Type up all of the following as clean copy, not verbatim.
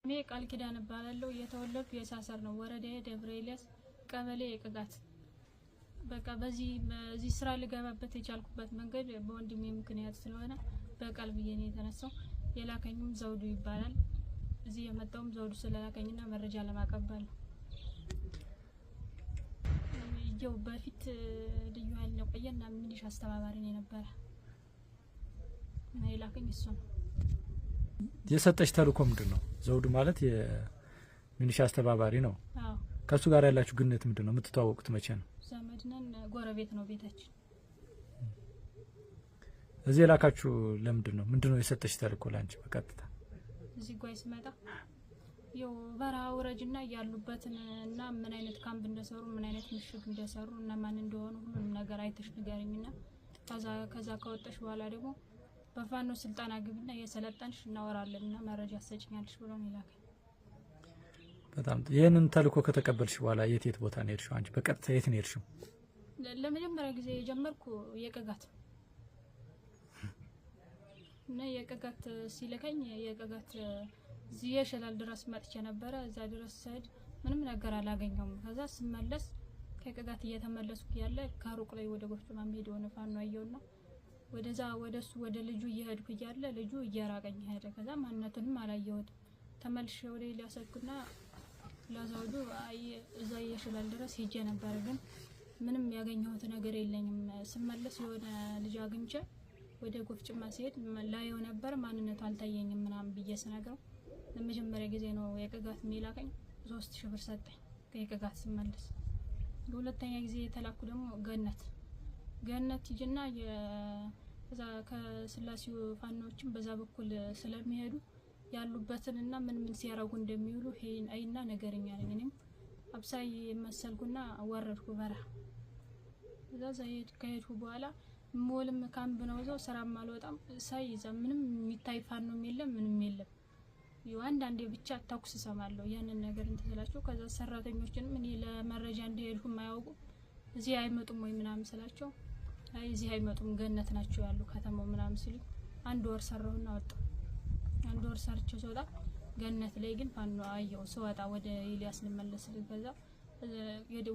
እኔ ቃል ኪዳን እባላለሁ የተወለድኩ የሳሰር ነው ወረዳ ደብረ ኤልያስ ቀበሌ የቅጋት በቃ በዚህ ስራ ልገባበት የቻልኩበት መንገድ በወንድሜ ምክንያት ስለሆነ በቀልብዬ ነው የተነሳው። የላከኝም ዘውዱ ይባላል። እዚህ የመጣውም ዘውዱ ስለላከኝና መረጃ ለማቀበል ነው። ይው በፊት ልዩ ኃይል ነው ቆየና ሚሊሻ አስተባባሪ ነው ነበር። የላከኝ እሱ ነው። የሰጠሽ ተልእኮ ምንድነው? ዘውዱ ማለት የሚሊሻ አስተባባሪ ነው። አዎ። ከሱ ጋር ያላችሁ ግንኙነት ምንድነው? የምትተዋወቁት መቼ ነው? ዘመድነን ጎረቤት ነው ቤታችን። እዚህ የላካችሁ ለምንድነው? ምንድነው የሰጠሽ ተልእኮ ላንቺ በቀጥታ? እዚህ ጓይ ስመጣ ይው በረሃ ወረጅና ያሉበትን እና ምን አይነት ካምፕ እንደሰሩ ምን አይነት ምሽግ እንደሰሩ እና ማን እንደሆኑ ሁሉንም ነገር አይተሽ ንገሪኝና ከዛ ከወጣሽ በኋላ ደግሞ በፋኖ ስልጣና ግብና የሰለጠንሽ እናወራለንና መረጃ ሰጭኛለሽ ብሎ ነው ይላከኝ። በጣም ይሄንን ተልእኮ ከተቀበልሽ በኋላ የት ቦታ ነው ሄድሽው? አንቺ በቀጥታ የት ነው ሄድሽው? ለመጀመሪያ ጊዜ የጀመርኩ የቅጋት እና የቅጋት ሲለከኝ የቅጋት የሸላል ድረስ መጥቼ ነበር። እዛ ድረስ ሰድ ምንም ነገር አላገኘውም። ከዛ ስመለስ ከቅጋት እየተመለስኩ ያለ ካሩቅ ላይ ወደ ጎፍጮማ ሄዶ ነው ፋኖ አየውና ወደዛ ወደሱ ወደ ልጁ እየሄድኩ ያለ ልጁ እየራቀኝ ሄደ። ከዛ ማንነቱንም አላየሁትም። ተመልሼ ወደ ሊያሰኩና ለዘውዱ እዛ የሸላል ድረስ ሄጄ ነበር፣ ግን ምንም ያገኘሁት ነገር የለኝም። ስመለስ የሆነ ልጅ አግኝቼ ወደ ጎፍጮማ ሲሄድ ላየው ነበር፣ ማንነቱ አልታየኝም ምናምን ብዬ ስነግረው ለመጀመሪያ ጊዜ ነው የቅጋት ሚላከኝ 3000 ብር ሰጠኝ። ከቅጋት ስመለስ ለሁለተኛ ጊዜ የተላኩ ደግሞ ገነት ይጅና ከዛ ከስላሴው ፋኖችን በዛ በኩል ስለሚሄዱ ያሉበትንና ምን ሲያረጉ እንደሚውሉ አይና ነገርኛ ነኝ። እኔም አብሳይ መሰልኩና ወረድኩ በረሃ። እዛ ከሄድኩ በኋላ ሞልም ካምፕ ነው ዘው ስራም አልወጣም ሳይዛ ምንም የሚታይ ፋኖም የለም ምንም የለም። አንዳንዴ ብቻ ተኩስ ሰማለሁ። ያንን ነገር እንትላቸው ከዛ ሰራተኞችን ምን ለመረጃ እንደሄድኩ ማያውቁ እዚህ አይመጡም ወይ ምናምን ስላቸው አይ እዚህ አይመጡም ገነት ናቸው ያሉ ከተማው ምናምን ሲሉ አንድ ወር ሰራውና ወጣ። አንድ ወር ሰርቼ ስወጣ ገነት ላይ ግን ፋኖ አየው። ስወጣ ወደ ኤልያስ ልመለስ ከዛ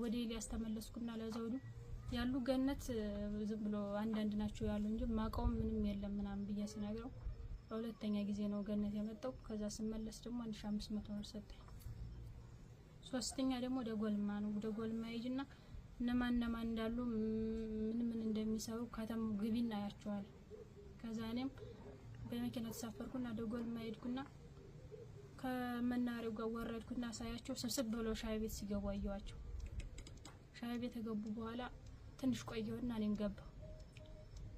ወደ ኤልያስ ተመለስኩና ለዘውዱ ያሉ ገነት ዝም ብሎ አንዳንድ ናቸው ያሉ እንጂ ማቀውም ምንም የለም ምናምን ብዬ ስነግረው በሁለተኛ ጊዜ ነው ገነት የመጣው። ከዛ ስመለስ ደግሞ 1500 ብር ሰጠኝ። ሶስተኛ ደግሞ ደጎልማ ነው። ደጎልማ ይጅና እነማን እንዳሉ ምን እንደሚሰሩ ከተም ግቢና ያያቸዋል። ከዛ እኔም በመኪና ተሳፈርኩና ደጎልማ ሄድኩና ከመናሪው ጋር ወረድኩና ሳያቸው ሰብስብ ብለው ሻይ ቤት ሲገቡ አየዋቸው። ሻይ ቤት ተገቡ በኋላ ትንሽ ቆየውና እኔም ገባሁ።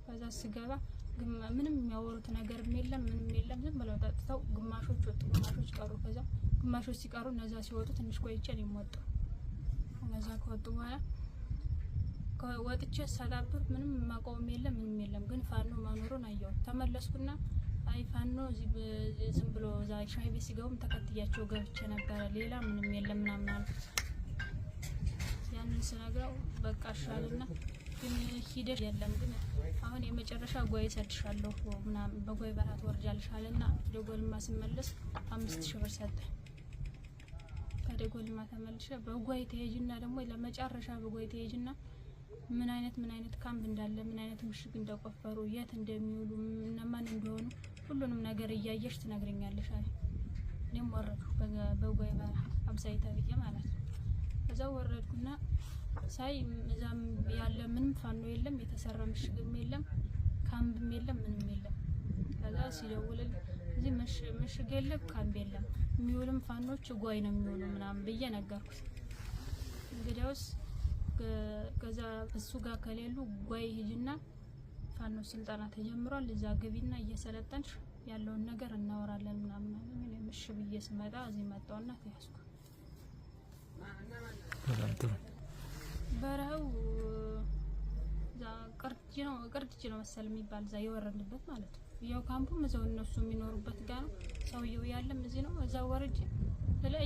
ከዛ ስገባ ምንም የሚያወሩት ነገር የለም ምንም የለም። ዝም ብለው ጠጥተው ግማሾች ወጡ ግማሾች ቀሩ። ከዛ ግማሾች ሲቀሩ እነዛ ሲወጡ ትንሽ ቆይቼ እኔም ወጣሁ። ከዛ ከወጡ በኋላ ወጥቼ ሰላብር ምንም ማቆም የለም ምንም የለም፣ ግን ፋኖ መኖሩን አየሁ። ተመለስኩና አይ ፋኖ ዝም ብሎ እዛ ሻይ ቤት ሲገቡም ተከትያቸው ገብቼ ነበር፣ ሌላ ምንም የለም ምናምን አልኩት። ያንን ስነግረው በቃ ሻልና ግን ሂደሽ የለም ግን አሁን የመጨረሻ ጓይ ሰድሻለሁ ምናምን በጓይ በራት ወርጃልሻልና ደጎልማ ስመለስ 5000 ብር ሰጠኝ። ከደጎልማ ተመልሼ በጓይ ተሄጅና ደግሞ ለመጨረሻ በጓይ ተሄጅና ምን አይነት ካምፕ እንዳለ ምን አይነት ምሽግ እንደቆፈሩ የት እንደሚውሉ እነማን እንደሆኑ ሁሉንም ነገር እያየሽ ትነግረኛለሽ አለ። እኔም ወረድኩ በጓይ በራት አብሳይ ተብዬ ማለት ነው። ከዛ ወረድኩና ሳይ እዛም ያለ ምንም ፋኖ የለም፣ የተሰራ ምሽግም የለም፣ ካምፕም የለም ምንም የለም። ከዛ ሲደውልልኝ እዚህ ምሽግ የለም ካምፕ የለም፣ የሚውልም ፋኖች ጓይ ነው የሚውሉ ምናምን ብዬ ነገርኩት። እንግዲያውስ ከዛ እሱ ጋር ከሌሉ ጓይ ሂጅና ፋኖ ስልጣና ተጀምሯል እዛ ግቢና እየሰለጠንሽ ያለውን ነገር እናወራለን ምናምን አለኝ። እኔ ምሽ ብዬ ስመጣ እዚህ መጣውና ተያዝኩ። በረሃው ቅርጭ ነው መሰል የሚባል እዛ የወረድንበት ማለት ነው። ያው ካምፑም እዛው እነሱ የሚኖሩበት ጋር ነው። ሰውየው ያለም እዚህ ነው። እዛ ወረድ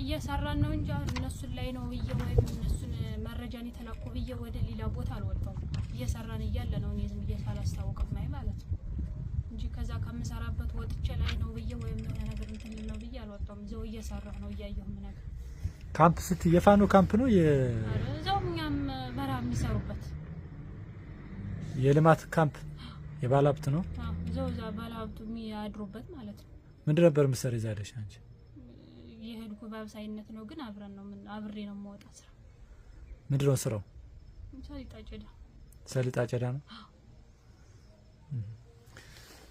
እየሰራን ነው እንጂ እነሱን ላይ ነው ብዬ ወይ እነሱን መረጃን የተላኩ ብዬ ወደ ሌላ ቦታ አልወጣሁም። እየሰራን እያለ ነው እኔ ዝም ብዬ ሳላስታውቅም ማለት ነው እንጂ ከዛ ከምሰራበት ወጥቼ ላይ ነው ብዬ ወይም የሆነ ነገር እንትን ነው ብዬ አልወጣም። እዛው እየሰራሁ ነው እያየሁ ምን ነገር ካምፕ የፋኖ ካምፕ ነው እዛው እኛም በረሃ የሚሰሩበት የልማት ካምፕ የባለሀብት ነው። እዛው ባለሀብቱ የሚያድሩበት ማለት ነው። ምንድን ነበር ምሰሪ ዛደሽ አንቺ? የሄድኩ በአብሳይነት ነው ግን አብሬ ነው የምወጣ ስራ። ምንድን ነው ስራው? ሰሊጥ አጨዳ ነው።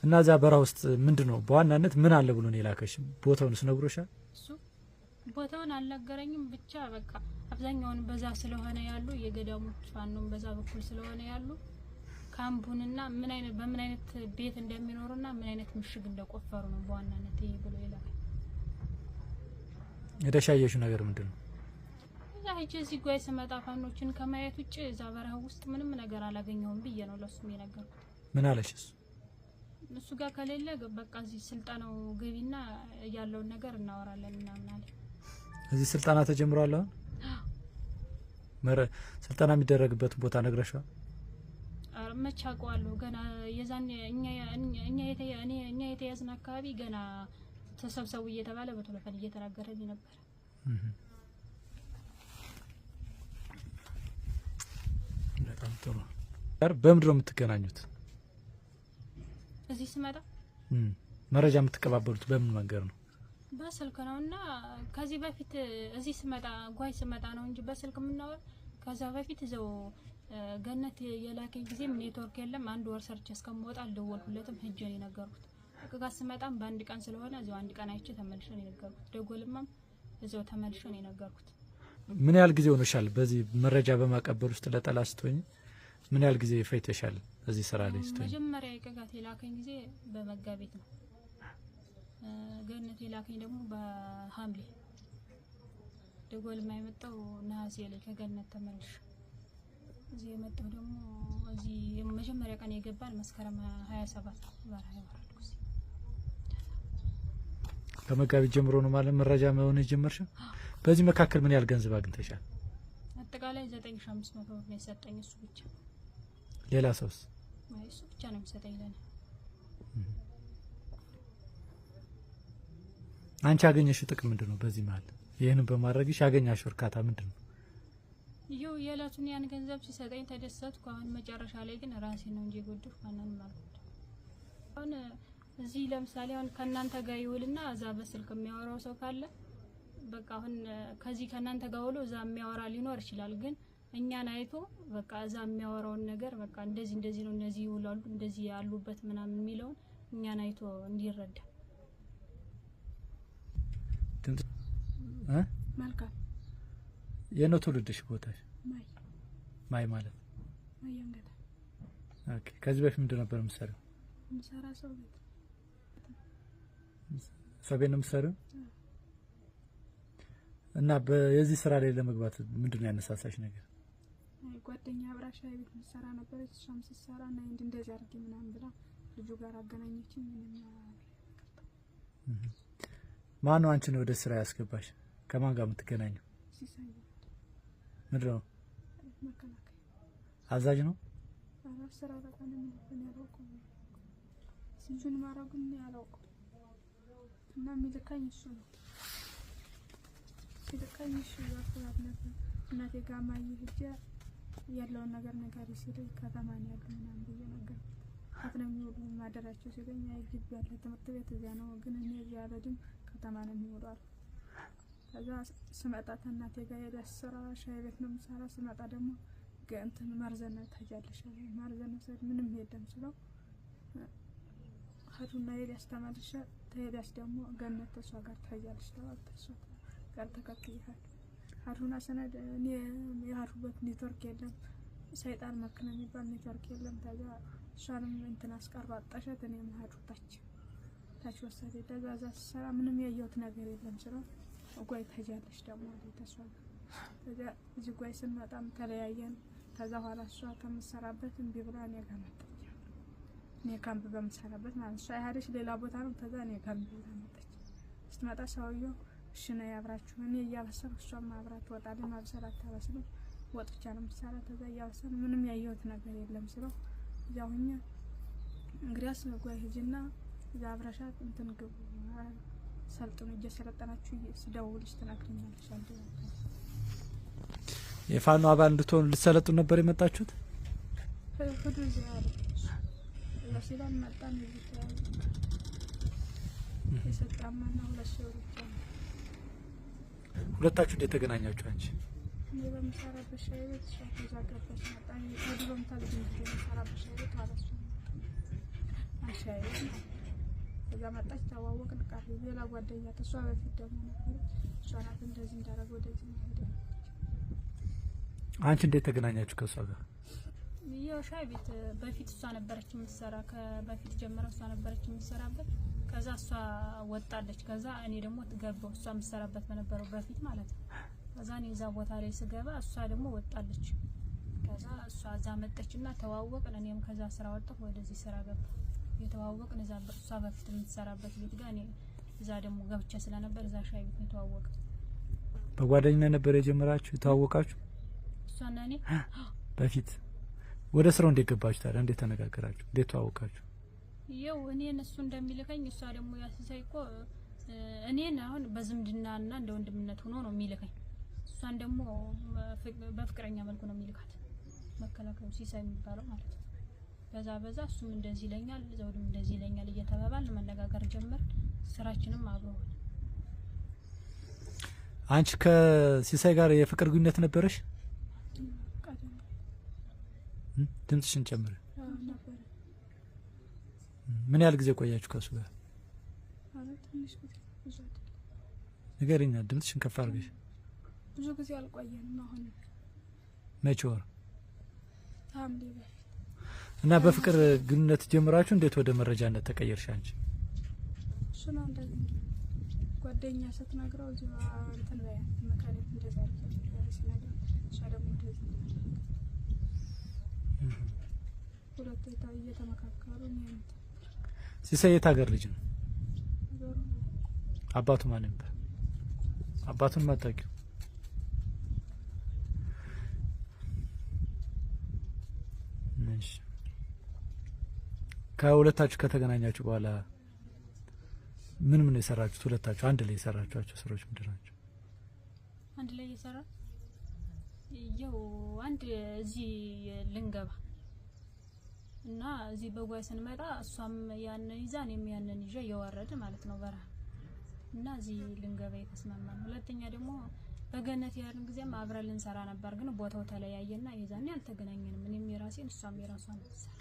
እና እዛ በረሃ ውስጥ ምንድን ነው በዋናነት ምን አለ ብሎ ነው የላከሽ? ቦታውን ነግሮሻል? እሱ ቦታውን አልነገረኝም። ብቻ በቃ አብዛኛውን በዛ ስለሆነ ያሉ የገዳሞች ፋኖም በዛ በኩል ስለሆነ ያሉ ካምፑንና በምን አይነት ቤት እንደሚኖሩና ምን አይነት ምሽግ እንደቆፈሩ ነው በዋናነት ይሄ ብሎ ይላል። የደሻየሹ ነገር ምንድነው? እዛ ሂጅ እዚህ ጓይ ስመጣ ፋኖችን ከማየት ውጭ እዛ በረሃ ውስጥ ምንም ነገር አላገኘውም ብዬ ነው ለሱም የነገርኩት። ምን አለሽ እሱ ጋር ከሌለ በቃ እዚህ ስልጣናው ገቢና ያለውን ነገር እናወራለን እና ምናለ። እዚህ ስልጣና ተጀምሯል። አሁን ስልጣና የሚደረግበት ቦታ ነግረሻል? መቻቋሉ ገና የዛን እኛ የተያዝን አካባቢ ገና ተሰብሰቡ እየተባለ በቴሌፎን እየተናገረኝ ነበር። በጣም ጥሩ። በምንድን ነው የምትገናኙት? እዚህ ስመጣ መረጃ የምትቀባበሉት በምን መንገድ ነው? በስልክ ነውና ከዚህ በፊት እዚህ ስመጣ ጓይ ስመጣ ነው እንጂ በስልክ የምናወራ። ከዛ በፊት እዛው ገነት የላከኝ ጊዜ ኔትወርክ የለም። አንድ ወር ሰርች እስከምወጣ አልደወልኩለትም። ሄጄ ነው የነገርኩት። ከጋ ስመጣም በአንድ ቀን ስለሆነ እዛው አንድ ቀን አይቼ ተመልሼ ነው የነገርኩት። ደጎልማም እዛው ተመልሼ ነው የነገርኩት። ምን ያህል ጊዜ ሆነሻል በዚህ መረጃ በማቀበል ውስጥ ለጠላት ስትሆኚ? ምን ያህል ጊዜ ፈይተሻል እዚህ ስራ ላይ ስትሆኚ? መጀመሪያ የቀጋት የላከኝ ጊዜ በመጋቢት ነው። ገነት የላከኝ ደግሞ በሐምሌ፣ ደጎልማ የመጣው ነሐሴ ላይ ከገነት ተመልሼ እዚህ የመጣው ደግሞ እዚህ መጀመሪያ ቀን የገባን መስከረም 27 ባራ ያወራልኩስ። ከመጋቢት ጀምሮ ነው ማለት መረጃ መሆን የጀመርሽው? በዚህ መካከል ምን ያህል ገንዘብ አግኝተሻል? አጠቃላይ 9500 ብር ነው የሰጠኝ እሱ ብቻ። ሌላ ሰውስ? እሱ ብቻ ነው የሚሰጠኝ ለኔ። አንቺ ያገኘሽው ጥቅም ምንድነው በዚህ ማለት? ይሄንን በማድረግሽ ያገኛሽው እርካታ ምንድነው? ይሄው የዕለቱን ያን ገንዘብ ሲሰጠኝ ተደሰትኩ። አሁን መጨረሻ ላይ ግን ራሴ ነው እንጂ ጎድፍ ማንንም ማለት ነው። አሁን እዚህ ለምሳሌ አሁን ከናንተ ጋር ይውልና እዛ በስልክ የሚያወራው ሰው ካለ በቃ አሁን ከዚህ ከናንተ ጋር ውሎ እዛ የሚያወራ ሊኖር ይችላል። ግን እኛን አይቶ በቃ እዛ የሚያወራውን ነገር በቃ እንደዚህ ነው እነዚህ ይውላሉ እንደዚህ ያሉበት ምናምን የሚለውን እኛን አይቶ እንዲረዳ መልካም የነው ትውልድሽ ቦታሽ? ማይ ማለት ማየንገታ። ኦኬ። ከዚህ በፊት ምንድን ነበር የምትሰሪው? ምሰራ ሰው ቤት ነው የምትሰሪው? እና በዚህ ስራ ላይ ለመግባት ምንድነው ያነሳሳሽ ነገር? ጓደኛ አብራሻ ቤት ምሰራ ነበር። እሷም ስትሰራ እና እንደዚህ አድርጌ ምናምን ብላ ልጁ ጋር አገናኘችኝ። ማን ነው አንቺን ወደ ስራ ያስገባሽ? ከማን ጋር የምትገናኘው? ምንድነው? አዛዥ ነው? ስራ በጣም ነው ያለው። ሲጁን ማራጉን ያለው እና ሚልካኝ እሱ ነው። ሲልካኝ እሱ ያፈራል ነበር። እናቴ ጋር ማይሄጃ ያለውን ነገር ሲለኝ ከተማ ነው ያለው ምናምን ብዬ ነገር አጥነው የሚውሉ ማደራቸው ሲለኝ ግቢ ያለ ትምህርት ቤት እዚያ ነው፣ ግን እኔ እዚያ አልሄድም ከተማ ነው የሚውለው። ከዛ ስመጣ እናቴ ጋር ሄዳ ስራ ሻይ ቤት ነው የምሰራ። ስመጣ ደግሞ እንትን ማርዘና ታጃለሽ አለኝ። ማርዘና ሰድ ምንም የለም ስለው ሀዱና ኤልያስ ተመልሼ ተኤልያስ ደግሞ ገነት ተሷ ጋር ታጃለሽ ተባልተሷ ጋር ተከክይሃል። ሀዱና ሰነድ እኔ የሀዱበት ኔትወርክ የለም፣ ሰይጣን መክነ የሚባል ኔትወርክ የለም። ታዛ እሷንም እንትን አስቀርባ አጣሻት። እኔ ማሀዱ ታች ወሰደ። ተዛዛ ሰራ ምንም ያየሁት ነገር የለም ስለው ጓይ ታጃለሽ ደግሞ ተሷ ታዛ እዚህ ጓይ ስንመጣም ተለያየን። ታዛ ኋላ እሷ ከምትሰራበት እንቢ ብላ እኔ ጋር መጣች። እኔ ካምፕ በምሰራበት ማለት እሷ ያሄደች ሌላ ቦታ ነው። ታዛ እኔ ካምፕ ብላ መጣች። ስትመጣ ሰውየው እሺ ነው ያብራችሁ። እኔ እያበሰልኩ እሷም አብራት ወጣለች። ማብሰል አታበስልም፣ ወጥቻ ነው የምትሰራ። ታዛ እያበሰል ምንም ያየሁት ነገር የለም ስለው ያውኛ እንግዲያስ መጓይ ሂጂና ዛብራሻት እንትን ግቡ ሰልጥኑ እየሰለጠናችሁ ሲደውልሽ ትናግሪኛለሽ አንተ የፋኖ አባል እንድትሆኑ ልትሰለጥኑ ነበር የመጣችሁት? ሁሉ ዚያለ ለሲላን መጣን ይልታል የሰጣማና ሁለት ሰው ሁለታችሁ እንዴት ተገናኛችሁ? አንቺ እኔ በምሰራበት ሻይ ቤት እሷ ከዛ ገባች መጣን ከድሮም ታልጅ በምሰራበት ሻይ ቤት ማለት ነው ሻይ ቤት ከዛ መጣች ተዋወቅን ቃል ሌላ ጓደኛ ተሷ በፊት ደግሞ ነበር እሷ ናት እንደዚህ እንዳደረገ ወደዚህ ሄደ። አንቺ እንዴት ተገናኛችሁ ከሷ ጋር? ያው ሻይ ቤት በፊት እሷ ነበረች የምትሰራ ከበፊት ጀምራ እሷ ነበረች የምትሰራበት ከዛ እሷ ወጣለች ከዛ እኔ ደግሞ ገባሁ እሷ የምትሰራበት በነበረው በፊት ማለት ነው። ከዛ እኔ እዛ ቦታ ላይ ስገባ እሷ ደግሞ ወጣለች ከዛ እሷ እዛ መጣችና ተዋወቅን እኔም ከዛ ስራ ወጣሁ ወደዚህ ስራ ገባሁ የተዋወቅን እዛ እሷ በፊት የምትሰራበት ቤት ጋር እኔ እዛ ደግሞ ገብቼ ስለነበር እዛ ሻይ ቤት የተዋወቅን። በጓደኝነት ነበር የጀመራችሁ የተዋወቃችሁ? እሷና እኔ በፊት ወደ ስራው እንዴት ገባችሁ ታዲያ? እንዴት ተነጋገራችሁ? እንዴት ተዋወቃችሁ? ይው እኔ እነሱ እንደሚልከኝ እሷ ደግሞ ያስሳይቆ እኔን አሁን በዝምድናና እንደ ወንድምነት ሆኖ ነው የሚልከኝ እሷን ደግሞ በፍቅረኛ መልኩ ነው የሚልካት መከላከሉ ሲሳይ የሚባለው ማለት ነው። በዛ እሱም እንደዚህ ይለኛል ዘውድም እንደዚህ ይለኛል እየተባባል መነጋገር ጀመር ስራችንም አብሮ ሆነ። አንቺ ከሲሳይ ጋር የፍቅር ግንኙነት ነበረሽ? ድምጽሽን ጨምር። ምን ያህል ጊዜ ቆያችሁ ከሱ ጋር? ንገሪኛ ድምጽሽን ከፍ አድርገሽ። ብዙ ጊዜ አልቆየንም አሁን መቼ ወር? ሐምሌ በፊት እና በፍቅር ግንኙነት ጀምራችሁ እንዴት ወደ መረጃነት ተቀየርሽ አንቺ? እሱ ነው እንደዚህ ጓደኛ ስትነግረው እዚህ እንትን ላይ መካኒክ እንደዛ ሲነግረው እሷ ደግሞ እንደዚህ ሁለት እየተመካከሩ ነው። ሲሳይ የት ሀገር ልጅ ነው? አባቱ ማን ነበር? አባቱን ማታውቂው? ነሽ ከሁለታችሁ ከተገናኛችሁ በኋላ ምን የሰራችሁት ሁለታችሁ አንድ ላይ የሰራችኋቸው ስራዎች ምንድን ናቸው? አንድ ላይ የሰራ ይው አንድ እዚህ ልንገባ እና እዚህ በጓይ ስንመጣ እሷም ያንን ይዛን የሚያንን ይዤ እየወረደ ማለት ነው በራ እና እዚህ ልንገባ የተስማማን። ሁለተኛ ደግሞ በገነት ያልን ጊዜም አብረን ልንሰራ ነበር ግን ቦታው ተለያየና ይዛን ያልተገናኘንም እኔም የራሴን እሷም የራሷን ሰራ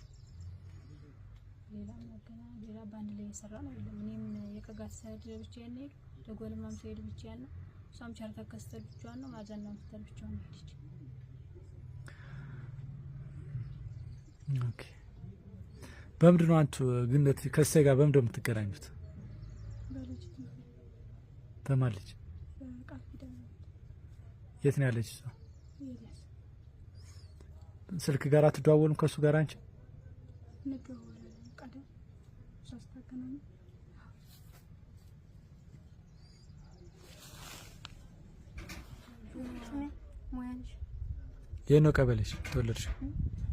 ሌላ ባንድ ላይ የሰራ ነው የለም። እኔም የቀጋት ሰድ ብቻዬን ነው ለጎልማም ሰይድ ብቻዬን ነው እሷም ቻርታ ከስተል ብቻዋን ነው ማዘናው ስተል ብቻዋን ነው። ኦኬ በምንድን ነው አንቱ ግንኙነት ከሲሳይ ጋር በምንድን ነው የምትገናኙት? በልጅ በማን ልጅ? የት ነው ያለች እሷ? ስልክ ጋር አትደዋወሉም ከሱ ጋር አንቺ? እንደዋወላለን ቀደም ሶስታከናኝ ሞያንሽ የነው ቀበሌሽ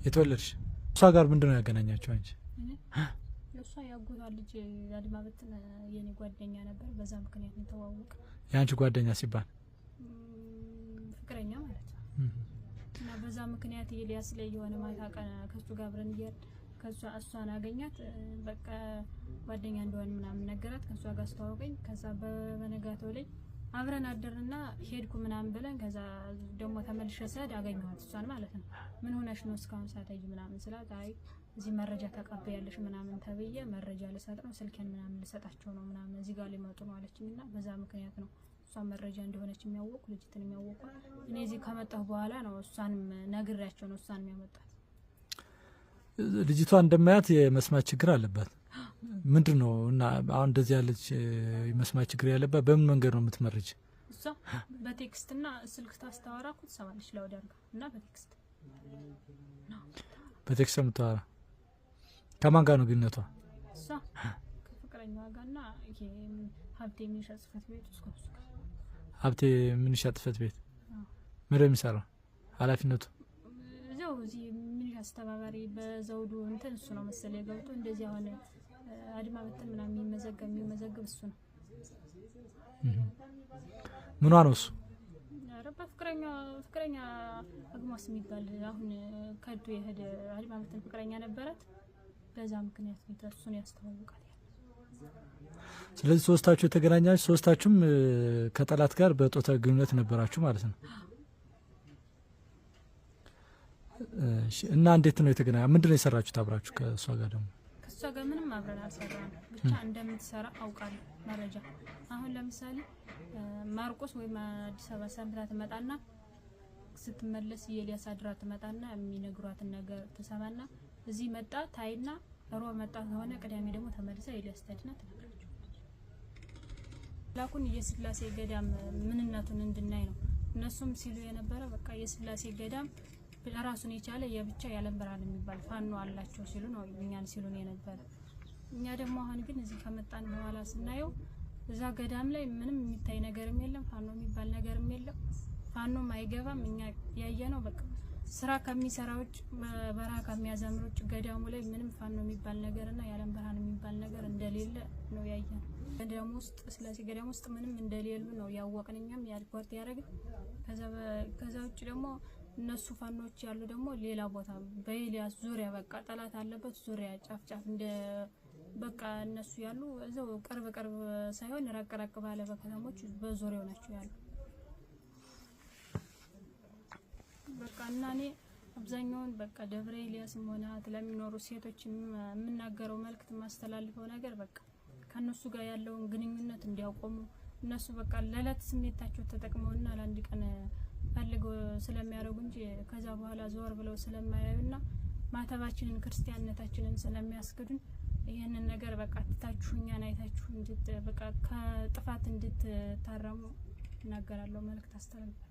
የተወለድሽ እሷ ጋር ምንድነው ያገናኛችሁ አንቺ? እሷ ያጎቷ ልጅ ያድማ በትን የኔ ጓደኛ ነበር በዛ ምክንያት ነው ተዋወቅ። ያንቺ ጓደኛ ሲባል ፍቅረኛ ማለት ነው እና በዛ ምክንያት ኢሊያስ ላይ የሆነ ማታ ቀን ከሱ ጋር አብረን ከሷ እሷን አገኛት በቃ ጓደኛ እንደሆነ ምናምን ነገራት ከሷ ጋር አስተዋወቀኝ። ከዛ በነጋታው ላይ አብረን አደርና ሄድኩ ምናምን ብለን ከዛ ደግሞ ተመልሼ ሰድ አገኘኋት እሷን ማለት ነው። ምን ሆነሽ ነው እስካሁን ሳታይ ምናምን ስላት አይ እዚህ መረጃ ተቀበያለሽ ምናምን ተብዬ መረጃ ልሰጥ ነው ስልኬን ምናምን ልሰጣቸው ነው ምናምን እዚህ ጋር ሊመጡ ነው አለችኝና በዛ ምክንያት ነው እሷ መረጃ እንደሆነች የሚያወቁ ልጅትን የሚያወቁ እኔ እዚህ ከመጣሁ በኋላ ነው እሷንም ነግሬያቸው ነው እሷን የሚያመጣት። ልጅቷ እንደማያት የመስማት ችግር አለባት ምንድነው? እና አሁን እንደዚህ ያለች የመስማት ችግር ያለባት በምን መንገድ ነው የምትመርጅ? እሷ በቴክስትና ስልክ ታስተዋራኩ ትሰማለች ለወዳርጋ እና በቴክስት የምታወራ ከማን ጋር ነው ግንኙነቷ? እሷ ከፍቅረኛዋ ጋርና ይሄ ሀብቴ የሚሻ ጽፈት ቤት ውስጥ ሀብቴ የሚሻ ጽፈት ቤት ምን የሚሰራው ኃላፊነቱ? እዛው እዚህ የሚሻ አስተባባሪ በዘውዱ እንትን እሱ ነው መሰለኝ ገብቶ እንደዚህ አሁን አድማ በትን ምናምን የሚመዘግብ እሱ ነው። ምኗ ነው እሱ? ረባ ፍቅረኛ አግማስ የሚባል አሁን ከዱ የሄደ አድማ በትን ፍቅረኛ ነበራት። በዛ ምክንያት ነው እሱን ያስተዋውቃል። ስለዚህ ሶስታችሁ የተገናኛችሁ ሶስታችሁም ከጠላት ጋር በጦታ ግንኙነት ነበራችሁ ማለት ነው። እና እንዴት ነው የተገናኛ? ምንድነው የሰራችሁት አብራችሁ ከሷ ጋር? ደግሞ ከሷ ጋር ምንም አብረን አልሰራንም። ብቻ እንደምትሰራ አውቃለሁ መረጃ። አሁን ለምሳሌ ማርቆስ ወይም አዲስ አበባ ሰንብታ ትመጣና ስትመለስ የኤልያስ አድራ ትመጣና የሚነግሯትን ነገር ትሰማና እዚህ መጣ ታይና ሮብ መጣ ከሆነ ቅዳሜ ደግሞ ተመልሳ ኤልያስ ታድና ትነግራለች። ላኩን የስላሴ ገዳም ምንነቱን እንድናይ ነው እነሱም ሲሉ የነበረ። በቃ የስላሴ ገዳም ለራሱን የቻለ የብቻ ያለም ብርሃን የሚባል ፋኖ አላቸው ሲሉ ነው እኛን ሲሉን የነበረ። እኛ ደግሞ አሁን ግን እዚህ ከመጣን በኋላ ስናየው እዛ ገዳም ላይ ምንም የሚታይ ነገርም የለም፣ ፋኖ የሚባል ነገርም የለም። ፋኖም አይገባም። እኛ ያየነው በቃ ስራ ከሚሰራዎች በረሃ ከሚያዘምሮች ገዳሙ ላይ ምንም ፋኖ የሚባል ነገርና ያለም ብርሃን የሚባል ነገር እንደሌለ ነው ያየነው። ገዳሙ ውስጥ ስላሴ ገዳሙ ውስጥ ምንም እንደሌሉ ነው ያወቅን። እኛም ያልኳት ያደረገ ከዛ ውጭ ደግሞ እነሱ ፋኖች ያሉ ደግሞ ሌላ ቦታ በኤልያስ ዙሪያ በቃ ጠላት አለበት ዙሪያ ጫፍ እንደ በቃ እነሱ ያሉ እዛው ቅርብ ሳይሆን ራቅ ባለ በከተሞች በዙሪያው ናቸው ያሉ። በቃ እና እኔ አብዛኛውን በቃ ደብረ ኤልያስም ሆነ ለሚኖሩ ሴቶች የምናገረው መልእክት ማስተላልፈው ነገር በቃ ከነሱ ጋር ያለውን ግንኙነት እንዲያቆሙ እነሱ በቃ ለለት ስሜታቸው ተጠቅመውና ለአንድ ቀን ፈልገው ስለሚያደርጉ እንጂ ከዛ በኋላ ዞር ብለው ስለማያዩና ማተባችንን ክርስቲያንነታችንን ስለሚያስክዱን ይሄንን ነገር በቃ ትታችሁ እኛን አይታችሁ በቃ ከጥፋት እንድትታረሙ እናገራለሁ፣ መልእክት አስተላልፋለሁ።